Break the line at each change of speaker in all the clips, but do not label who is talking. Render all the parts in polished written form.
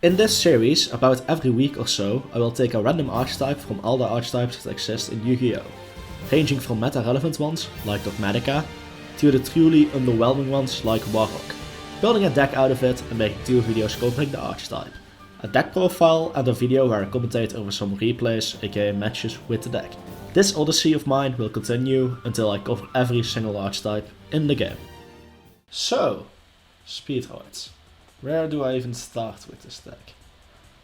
In this series, about every week or so, I will take a random archetype from all the archetypes that exist in Yu-Gi-Oh! Ranging from meta-relevant ones, like Dogmatica, to the truly underwhelming ones like Warrock, building a deck out of it and making 2 videos covering the archetype. A deck profile and a video where I commentate over some replays, aka matches with the deck. This Odyssey of mine will continue until I cover every single archetype in the game. So, Speedroids. Where do I even start with this deck?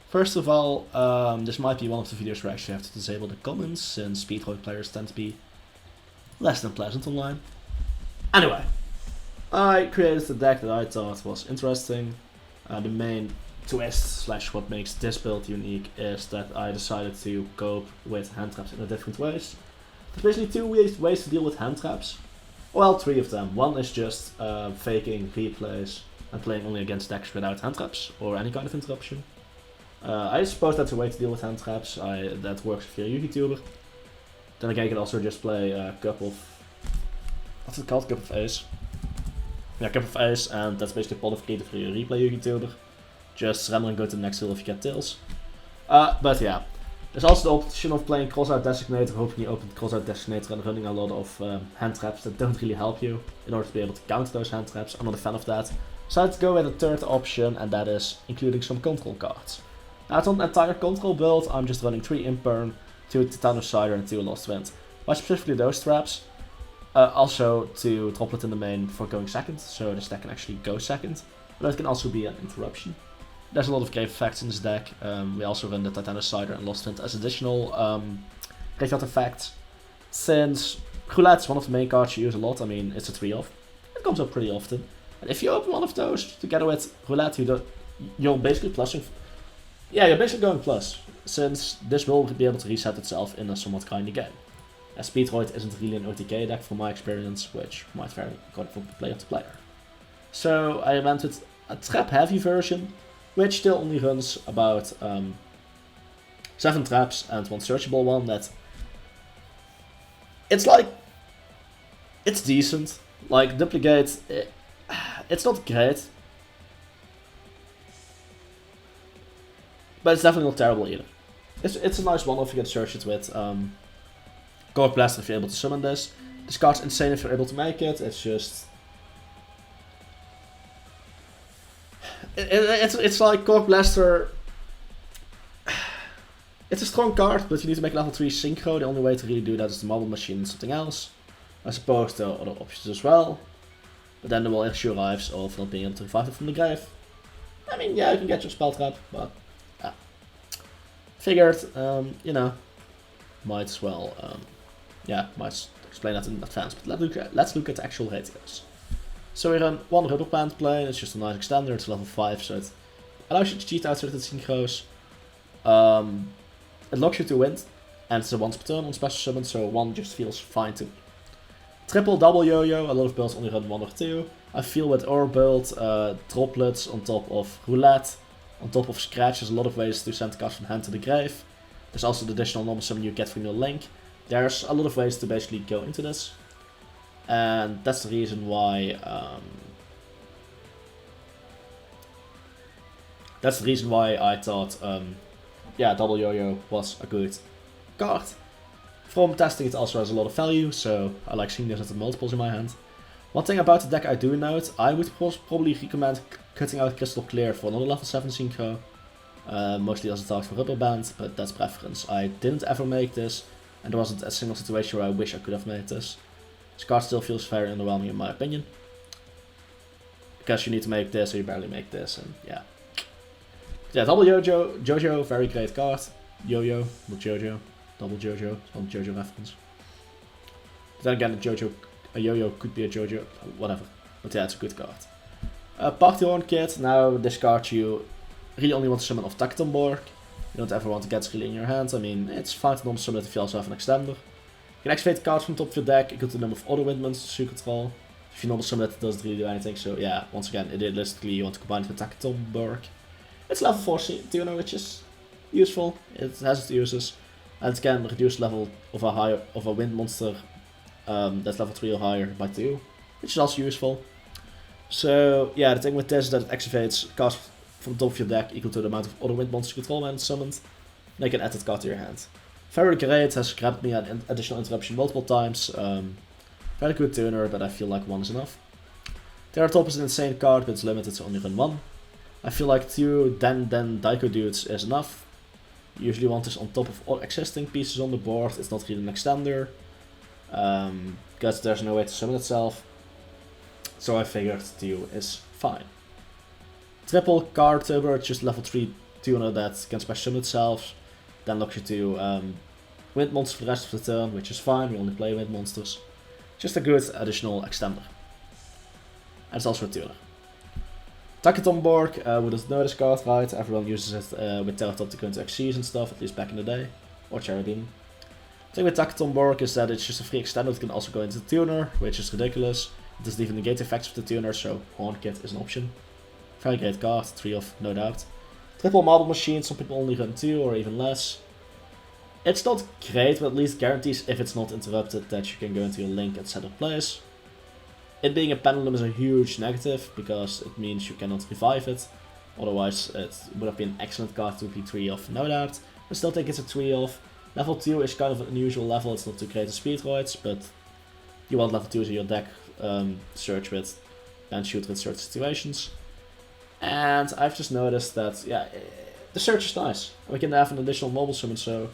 First of all, this might be one of the videos where I actually have to disable the comments, since Speedroid players tend to be less than pleasant online. Anyway, I created the deck that I thought was interesting. The main twist slash what makes this build unique is that I decided to cope with hand traps in a different ways. There's basically 2 ways to deal with hand traps. Well, 3 of them. One is just faking replays and playing only against decks without hand traps or any kind of interruption. I suppose that's a way to deal with hand traps. That works if you're a Yu-Gi-Tuber. Then again, you can also just play a Cup of... what's it called? Cup of Ace. Yeah, Cup of Ace, and that's basically pot of free for your replay Yu-Gi-Tuber. Just random and go to the next hill if you get tails. But yeah. There's also the option of playing Crossout Designator, hoping you open Crossout Designator and running a lot of hand traps that don't really help you in order to be able to counter those hand traps. I'm not a fan of that. So I had to go with a third option, and that is including some control cards. Now, it's not an entire control build. I'm just running 3 Imperm, 2 Titanus Cider, and 2 Lost Wind. Why specifically those traps? Also to droplet in the main for going second, so this deck can actually go second. But it can also be an interruption. There's a lot of grave effects in this deck. We also run the Titanus Cider and Lost Wind as additional graveyard effects. Since Roulette is one of the main cards you use a lot, I mean, it's a 3-off. It comes up pretty often. And if you open one of those together with Roulette, you're basically plussing. Yeah, you're basically going plus, since this will be able to reset itself in a somewhat kindy game. As Speedroid isn't really an OTK deck from my experience, which might vary according from player to player. So I went with a trap-heavy version, which still only runs about 7 traps and 1 searchable one. That it's decent. Like duplicate, it's not great, but it's definitely not terrible either. It's a nice one if you can search it with Cork Blaster if you're able to summon this. This card's insane if you're able to make it. It's just it's like Cork Blaster. It's a strong card, but you need to make level 3 synchro. The only way to really do that is the Marble Machine and something else. I suppose there are other options as well. But then there will issue arrives of not being able to revive it from the grave. I mean, yeah, you can get your spell trap, but figured, you know, might as well, might explain that in advance. But let's look at the actual ratios. So we run 1 Rubber Plant plane. It's just a nice extender. It's level 5, so it allows you to cheat out certain synchros. It locks you to wind, and it's a once per turn on special summon, so 1 just feels fine to me. Triple double yo-yo, a lot of builds only run 1 or 2. I feel with our build, droplets on top of roulette, on top of scratch. There's a lot of ways to send cards from hand to the grave. There's also the additional normal summon you get from your link. There's a lot of ways to basically go into this. And that's the reason why I thought double yo-yo was a good card. From testing, it also has a lot of value, so I like seeing this at the multiples in my hand. One thing about the deck I do note, I would probably recommend cutting out Crystal Clear for another level 7 synchro. Mostly as a target for Rubber Band, but that's preference. I didn't ever make this, and there wasn't a single situation where I wish I could have made this. This card still feels very underwhelming in my opinion. Because you need to make this, or you barely make this, and yeah. Yeah, double Jojo, very great card. Yo-yo, not Jojo. Double Jojo, it's not a Jojo reference. But then again, a Yo-yo could be a Jojo, whatever. But yeah, it's a good card. Party Horn Kit, now this card you really only want to summon off Tactomborg. You don't ever want to get it really in your hand. I mean, it's fine to non-summon it if you also have an extender. You can activate cards from the top of your deck, equal to the number of other windmills to control. If you non-summon it, it doesn't really do anything. So yeah, once again, idealistically you want to combine it with Tactomborg. It's level 4 tuner, which is useful. It has its uses. And it can reduce level of a wind monster that's level 3 or higher by 2, which is also useful. So yeah, the thing with this is that it activates cards from top of your deck equal to the amount of other wind monsters you control when summoned, then you can add that card to your hand. Very great, has grabbed me an additional interruption multiple times. Very good tuner, but I feel like 1 is enough. Terratop is an insane card, but it's limited to only run 1. I feel like 2 then Daiko dudes is enough. You usually want this on top of all existing pieces on the board. It's not really an extender, because there's no way to summon itself. So I figured 2 is fine. Triple card Tuber, just level 3 tuner that can special summon itself. Then locks you to wind monsters for the rest of the turn, which is fine, we only play wind monsters. Just a good additional extender. And it's also a tuner. Takatomborg, who doesn't know this card, right? Everyone uses it with Terratop to go into Xyz and stuff, at least back in the day. Or Cherubim. The thing with Takatomborg is that it's just a free extender that can also go into the tuner, which is ridiculous. It doesn't even negate the effects of the tuner, so Horn Kit is an option. Very great card, 3 of, no doubt. Triple Marble Machine, some people only run 2 or even less. It's not great, but at least guarantees if it's not interrupted that you can go into your link and set up plays. It being a pendulum is a huge negative, because it means you cannot revive it. Otherwise it would have been an excellent card to be 3 off, no doubt. I still think it's a 3 off. Level 2 is kind of an unusual level, it's not too great as Speedroids, but you want level 2s in your deck search with and shoot in certain situations. And I've just noticed that, yeah, the search is nice. We can have an additional normal summon, so...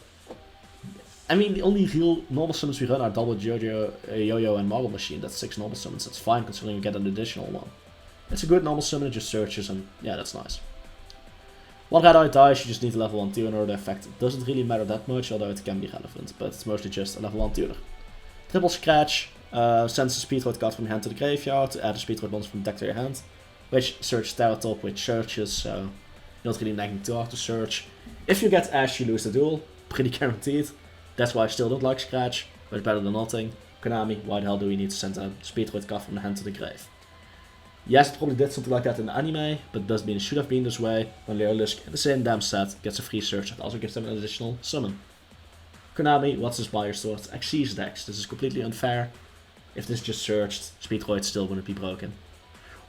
I mean, the only real normal summons we run are Double Jojo, Yo-Yo and Marble Machine. That's 6 normal summons, that's fine considering we get an additional one. It's a good normal summon, it just searches and yeah, that's nice. One red eye dies, you just need a level 1 tuner. The effect doesn't really matter that much, although it can be relevant, but it's mostly just a level 1 tuner. Triple Scratch, sends a Speedroid card from your hand to the graveyard to add a Speedroid monster from the deck to your hand. Which search Terratop, which searches, so you're not really nagging too hard to search. If you get Ash, you lose the duel, pretty guaranteed. That's why I still don't like Scratch, but it's better than nothing. Konami, why the hell do we need to send a Speedroid card from the hand to the grave? Yes, it probably did something like that in the anime, but it doesn't mean it should have been this way, when Leolisk in the same damn set gets a free search that also gives them an additional summon. Konami, what's this by your sword? Xyz decks, this is completely unfair. If this just searched, Speedroid still wouldn't be broken.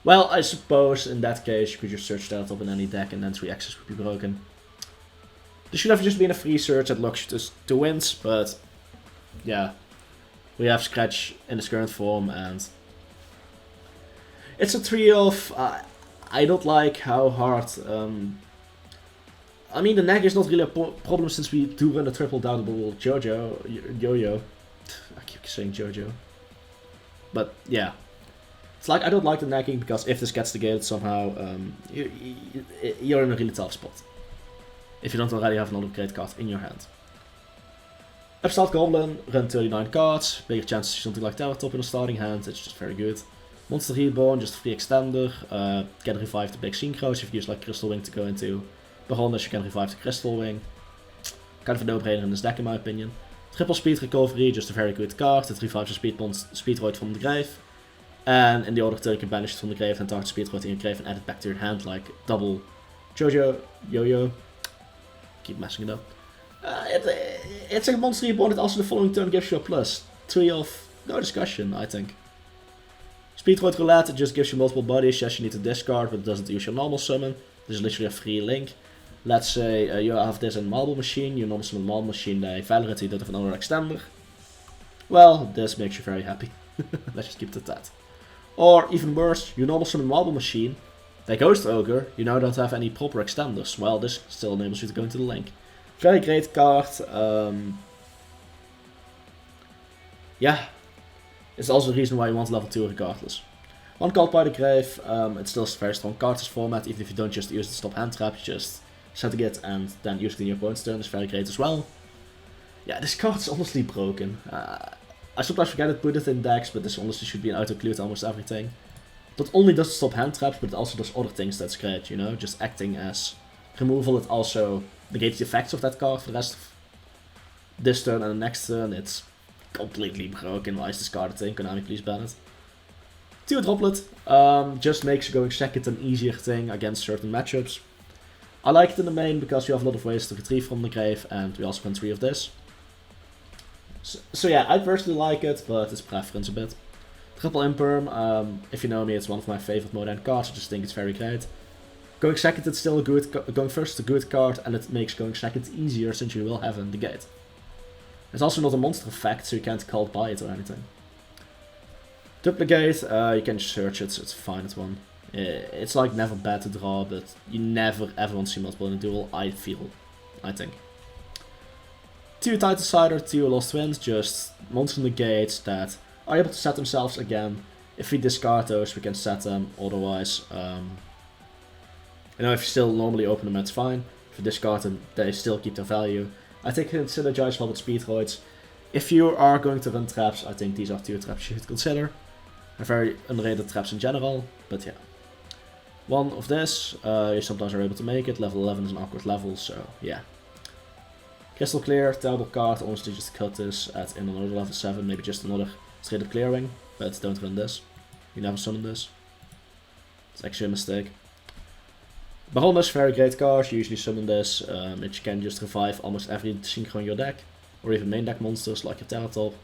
Well, I suppose in that case you could just search Terratop in any deck and then 3 X's would be broken. This should have just been a free search that locks you to wins, but yeah, we have Scratch in its current form and it's a 3 of, I don't like how hard, I mean the nag is not really a problem since we do run a triple downable Yo-Yo, I keep saying Jojo, but yeah. It's like, I don't like the nagging because if this gets negated somehow, you're in a really tough spot. If you don't already have another great card in your hand. Upstart Goblin, run 39 cards, bigger chance to see something like Terratop in a starting hand, it's just very good. Monster Reborn, just a free extender, can revive the big Synchros if you use like Crystal Wing to go into Baroness, you can revive the Crystal Wing. Kind of a no-brainer in this deck in my opinion. Triple Speed Recovery, just a very good card, it revives a Speedroid from the grave. And in the order turn you can banish it from the grave and target Speedroid in your grave and add it back to your hand like double Jojo, Yo-Yo. Keep messing it up. It's a monster reborn that also the following turn gives you a plus. 3 of, no discussion, I think. Speedroid Roulette, it just gives you multiple bodies, yes you need to discard, but it doesn't use your normal summon. This is literally a free link. Let's say you have this in Marble Machine, you normal summon Marble Machine, they Valorant, you don't have another extender. Well, this makes you very happy. Let's just keep it at that. Or, even worse, you normal summon Marble Machine, they Ghost Ogre, you now don't have any proper extenders. Well, this still enables you to go into the link. Very great card. Yeah, it's also the reason why you want level 2 regardless. One card by the grave, it's still a very strong card this format, even if you don't just use the stop hand trap, you just setting it and then use it in your opponent's turn is very great as well. Yeah, this card is honestly broken. I sometimes forget to put it in decks, but this honestly should be an auto-clue to almost everything. Not only does it stop hand traps, but it also does other things that's great, you know, just acting as removal. It also negates the effects of that card for the rest of this turn and the next turn. It's completely broken. Why is this card a thing? Konami, please ban it. 2 Droplet, just makes going second an easier thing against certain matchups. I like it in the main because you have a lot of ways to retrieve from the grave, and we also run 3 of this. So yeah, I personally like it, but it's preference a bit. Triple Imperm, if you know me, it's one of my favorite modern cards, I just think it's very great. Going second is still a good, going first is a good card, and it makes going second easier since you will have in the gate. It's also not a monster effect, so you can't call by it or anything. Duplicate, you can just search it, so it's fine at one. It's like never bad to draw, but you never ever want to see multiple in a duel, I think. 2 Titan Cider, 2 Lost Twins, just monster negates that are able to set themselves again. If we discard those, we can set them, otherwise, if you still normally open them, that's fine. If you discard them, they still keep their value. I think it synergize well with Speedroids. If you are going to run traps, I think these are 2 traps you should consider. They're very underrated traps in general, but yeah. One of this, you sometimes are able to make it. Level 11 is an awkward level, so yeah. Crystal Clear, terrible card, honestly just cut this in another level 7, maybe just another straight up clearing, but don't run this. You never summon this. It's actually a mistake. Baroness, very great card, you usually summon this, it can just revive almost every synchro in your deck, or even main deck monsters like your Terratop.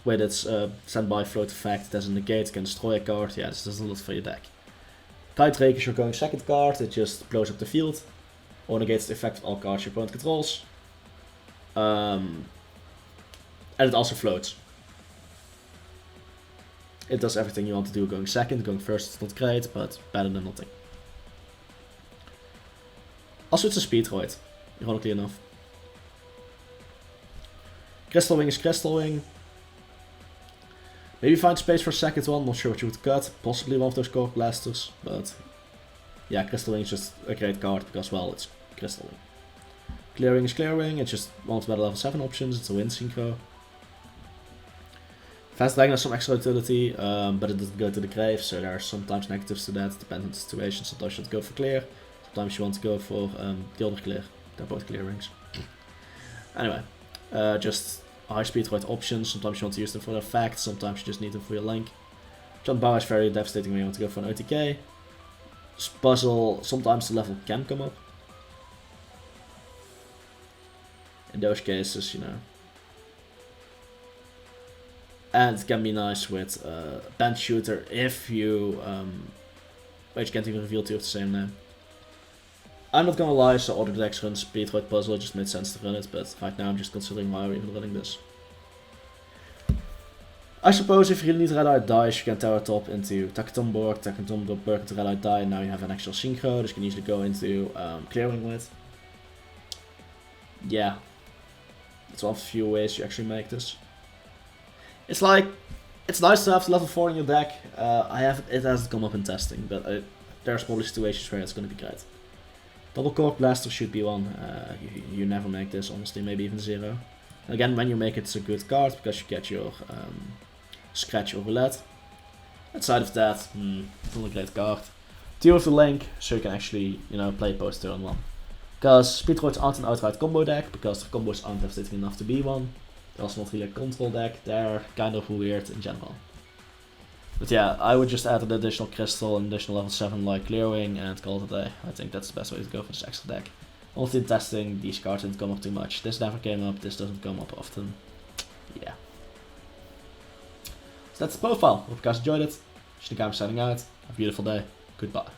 With its standby float effect, it has a negate, it can destroy a card, yeah, this does a lot for your deck. Kite Drake is your going second card, it just blows up the field, or negates the effect of all cards your opponent controls. And it also floats. It does everything you want to do going second, going first it's not great, but better than nothing. Also it's a Speedroid, ironically enough. Crystal Wing is Crystal Wing. Maybe find space for a second one, not sure what you would cut, possibly one of those Cork Blasters, but yeah, Crystal Wing is just a great card because, well, it's Crystal Wing. Clearing is Clearing, it's just one of the better level 7 options, it's a win synchro. Fast Dragon has some extra utility, but it doesn't go to the grave, so there are sometimes negatives to that, depends on the situation. Sometimes you want to go for clear, sometimes you want to go for the other clear. They're both clearings. Anyway, just high speed right options, sometimes you want to use them for the effect, sometimes you just need them for your link. John Bauer is very devastating when you want to go for an OTK. Puzzle, sometimes the level can come up. In those cases, you know. And it can be nice with Band Shooter if you... wait, you can't even reveal 2 of the same name. I'm not gonna lie, so other decks run Speedroid Puzzle, it just made sense to run it, but right now I'm just considering why we're even running this. I suppose if you really need red-eyed dice, you can Terratop into Takatomborg, Takatomborg into red-eyed die, and now you have an actual synchro, this you can easily go into clearing with. Yeah. It's one of the few ways you actually make this. It's like, it's nice to have level 4 in your deck. It hasn't come up in testing, but there's probably situations where it's going to be great. Double Cork Blaster should be one. You never make this, honestly, maybe even 0. And again, when you make it, it's a good card because you get your scratch or roulette. Outside of that, it's not a great card. 2 of the link, so you can actually, play post turn 1. Because Speedroids aren't an outright combo deck, because the combos aren't devastating enough to be one. They're also not really a control deck, they're kind of weird in general. But yeah, I would just add an additional crystal, an additional level 7 like Clearing, and call it a day. I think that's the best way to go for this extra deck. Honestly, in testing, these cards didn't come up too much. This never came up, this doesn't come up often. Yeah. So that's the profile. Hope you guys enjoyed it. Shinigawa signing out. Have a beautiful day. Goodbye.